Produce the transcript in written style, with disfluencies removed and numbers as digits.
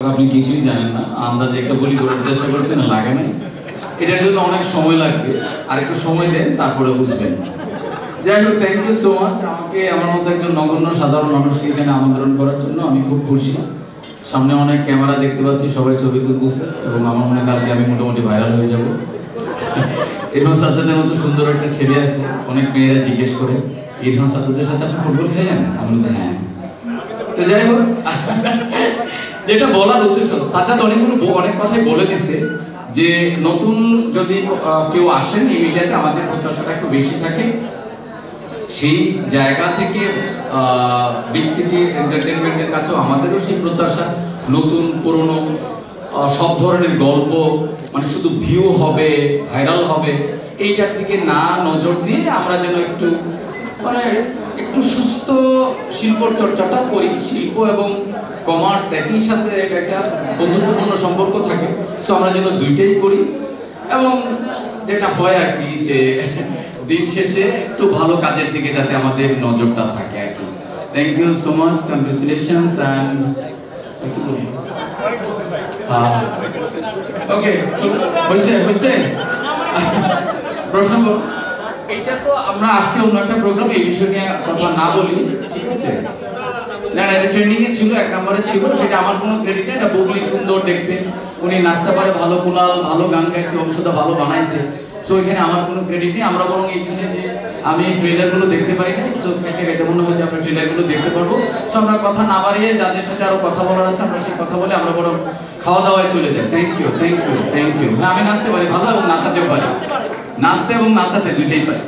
আপনি কিছুই জানেন না, আন্দাজে একটা বলি করার চেষ্টা করছেন, লাগে না। এটার জন্য অনেক সময় লাগবে, আর একটু সময় দেন, তারপরে বুঝবেন। যাই হোক, থ্যাংক ইউ সো মাচ আমাকে আমার মতো একজন নগণ্য সাধারণ মানুষকে এখানে আমন্ত্রণ করার জন্য। আমি খুব খুশি। সামনে অনেক ক্যামেরা দেখতে পাচ্ছি, সবাই ছবি তুলতেছে, এবং আমার মনে হয় কালকে আমি মোটামুটি ভাইরাল হয়ে যাবো। ইরফান সাজ্জাদের মতো সুন্দর একটা ছেলে আছে, অনেক মেয়েরা জিজ্ঞেস করে ইরফান সাজ্জাদের সাথে আপনি ফুটবল খেলেন? আমি বলছি হ্যাঁ। তো যাই হোক, যেটা বলার উদ্দেশ্য, সাজ্জাদ অনেক কথাই বলে দিছে যে নতুন যদি কেউ আসেন এই মিডিয়াতে, আমাদের প্রত্যাশাটা একটু বেশি থাকে। সেই জায়গা থেকে বিগ সিটি এন্টারটেইনমেন্টের কাছেও আমাদেরও সেই প্রত্যাশা, নতুন পুরনো সব ধরনের গল্প, মানে শুধু ভিউ হবে, ভাইরাল হবে, এইটার দিকে না নজর দিয়ে আমরা যেন একটু মানে একটু সুস্থ শিল্প চর্চাটা করি। শিল্প এবং কমার্স একই সাথে একটা বন্ধুত্বপূর্ণ সম্পর্ক থাকে, সো আমরা যেন দুইটাই করি। এবং যেটা হয় আর কি, যে দিন শেষে একটু ভালো কাজের দিকে যাতে আমাদের নজরটা থাকে আর কি। Thank you so much, congratulations and okay, হয়েছে প্রশ্ন। এইটা তো আমরা আসছি অন্য একটা প্রোগ্রাম, এই বিষয় নিয়ে কথা না বলি, ঠিক আছে? না, এটা ট্রেন্ডিং এ ছিল, এক নম্বরে ছিল, সেটা আমার কোনো ক্রেডিট নেই। এটা বুবলি সুন্দর দেখতে, উনি নাচতে পারে ভালো, কুলাল ভালো গান গাইছে, অংশটা ভালো বানাইছে, সো এখানে আমার কোনো ক্রেডিট নেই। আমরা বরং এইখানে যে আমি ট্রেলারগুলো দেখতে পারি না, সো এটা মনে হয় যে আমরা ট্রেলারগুলো দেখতে পারবো। সো আমরা কথা না বাড়িয়ে যাদের সাথে আরো কথা বলার আছে আমরা সেই কথা বলে আমরা বরং খাওয়া দাওয়ায় চলে যাই। Thank you, thank you, thank you. হ্যাঁ, আমি নাচতে পারি ভালো, এবং নাচাতেও পারি, নাচতে এবং নাচাতে দুইটাই পারি।